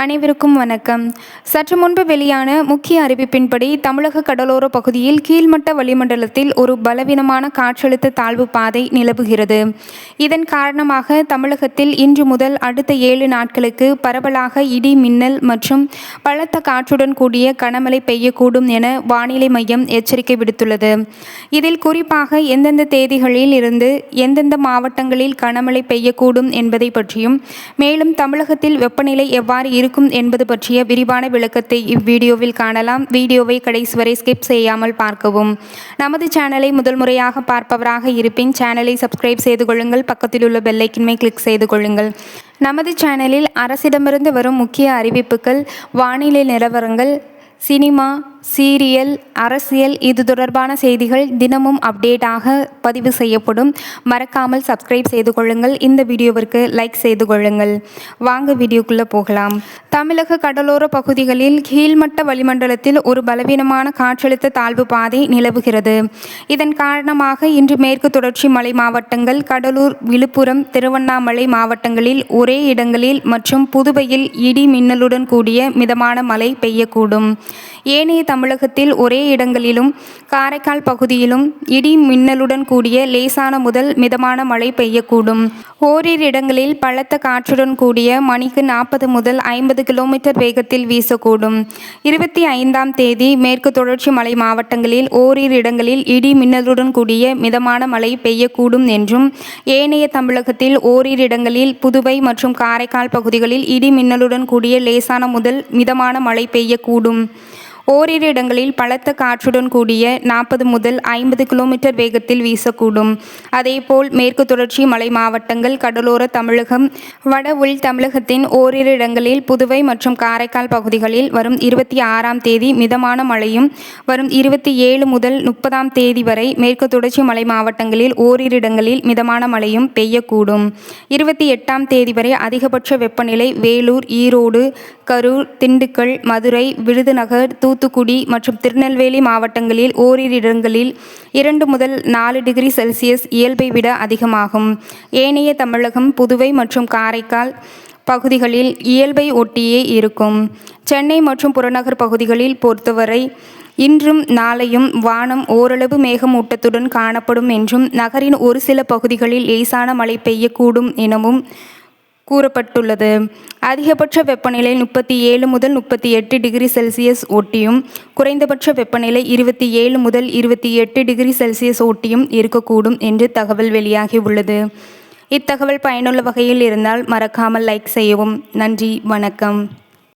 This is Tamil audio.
அனைவருக்கும் வணக்கம். சற்று முன்பு வெளியான முக்கிய அறிவிப்பின்படி தமிழக கடலோர பகுதியில் கீழ்மட்ட வளிமண்டலத்தில் ஒரு பலவீனமான காற்றழுத்த தாழ்வு பாதை நிலவுகிறது. இதன் காரணமாக தமிழகத்தில் இன்று முதல் அடுத்த 7 நாட்களுக்கு பரவலாக இடி, மின்னல் மற்றும் பலத்த காற்றுடன் கூடிய கனமழை பெய்யக்கூடும் என வானிலை மையம் எச்சரிக்கை விடுத்துள்ளது. இதில் குறிப்பாக எந்தெந்த தேதிகளில் இருந்து எந்தெந்த மாவட்டங்களில் கனமழை பெய்யக்கூடும் என்பதை பற்றியும், மேலும் தமிழகத்தில் வெப்பநிலை எவ்வாறு இருக்கும் என்பது பற்றிய விரிவான விளக்கத்தை இவ்வீடியோவில் காணலாம். வீடியோவை கடைசி வரை ஸ்கிப் செய்யாமல் பார்க்கவும். நமது சேனலை முதல் முறையாக பார்ப்பவராக இருப்பின் சேனலை சப்ஸ்கிரைப் செய்து கொள்ளுங்கள். பக்கத்தில் உள்ள பெல் ஐக்கனை கிளிக் செய்து கொள்ளுங்கள். நமது சேனலில் அரசிடமிருந்து வரும் முக்கிய அறிவிப்புகள், வானிலை நிலவரங்கள், சினிமா, சீரியல், அரசியல் இது தொடர்பான செய்திகள் தினமும் அப்டேட்டாக பதிவு செய்யப்படும். மறக்காமல் சப்ஸ்கிரைப் செய்து கொள்ளுங்கள். இந்த வீடியோவிற்கு லைக் செய்து கொள்ளுங்கள். வாங்க வீடியோக்குள்ளே போகலாம். தமிழக கடலோர பகுதிகளில் கீழ்மட்ட வளிமண்டலத்தில் ஒரு பலவீனமான காற்றழுத்த தாழ்வு பாதை நிலவுகிறது. இதன் காரணமாக இன்று மேற்கு தொடர்ச்சி மலை மாவட்டங்கள், கடலூர், விழுப்புரம், திருவண்ணாமலை மாவட்டங்களில் ஒரே இடங்களில் மற்றும் புதுவையில் இடி மின்னலுடன் கூடிய மிதமான மழை பெய்யக்கூடும். ஏனைய தமிழகத்தில் ஒரே இடங்களிலும் காரைக்கால் பகுதியிலும் இடி மின்னலுடன் கூடிய லேசான முதல் மிதமான மழை பெய்யக்கூடும். ஓரிரு இடங்களில் பலத்த காற்றுடன் கூடிய மணிக்கு 40 முதல் 50 கிலோமீட்டர் வேகத்தில் வீசக்கூடும். 25ஆம் தேதி மேற்கு தொடர்ச்சி மலை மாவட்டங்களில் ஓரிரு இடங்களில் இடி மின்னலுடன் கூடிய மிதமான மழை பெய்யக்கூடும் என்றும், ஏனைய தமிழகத்தில் ஓரிரு இடங்களில் புதுவை மற்றும் காரைக்கால் பகுதிகளில் இடி மின்னலுடன் கூடிய லேசான முதல் மிதமான மழை பெய்யக்கூடும். ஓரிரு இடங்களில் பலத்த காற்றுடன் கூடிய 40 முதல் 50 கிலோமீட்டர் வேகத்தில் வீசக்கூடும். அதேபோல் மேற்கு தொடர்ச்சி மலை மாவட்டங்கள், கடலோர தமிழகம், வட உள் தமிழகத்தின் ஓரிரு இடங்களில், புதுவை மற்றும் காரைக்கால் பகுதிகளில் வரும் 26ஆம் தேதி மிதமான மழையும், வரும் 27 முதல் 30ஆம் தேதி வரை மேற்கு தொடர்ச்சி மலை மாவட்டங்களில் ஓரிரு இடங்களில் மிதமான மழையும் பெய்யக்கூடும். 28ஆம் தேதி வரை அதிகபட்ச வெப்பநிலை வேலூர், ஈரோடு, கரூர், திண்டுக்கல், மதுரை, விருதுநகர், தூத்துக்குடி மற்றும் திருநெல்வேலி மாவட்டங்களில் ஓரிரு இடங்களில் 2 முதல் 4 டிகிரி செல்சியஸ் இயல்பை விட அதிகமாகும். ஏனைய தமிழகம், புதுவை மற்றும் காரைக்கால் பகுதிகளில் இயல்பை ஒட்டியே இருக்கும். சென்னை மற்றும் புறநகர் பகுதிகளில் பொறுத்தவரை இன்றும் நாளையும் வானம் ஓரளவு மேகமூட்டத்துடன் காணப்படும் என்றும், நகரின் ஒரு சில பகுதிகளில் லேசான மழை பெய்யக்கூடும் எனவும் கூறப்பட்டுள்ளது. அதிகபட்ச வெப்பநிலை 37 முதல் 38 டிகிரி செல்சியஸ் ஒட்டியும், குறைந்தபட்ச வெப்பநிலை 27 முதல் 28 டிகிரி செல்சியஸ் ஒட்டியும் இருக்கக்கூடும் என்று தகவல் வெளியாகியுள்ளது. இத்தகவல் பயனுள்ள வகையில் இருந்தால் மறக்காமல் லைக் செய்யவும். நன்றி, வணக்கம்.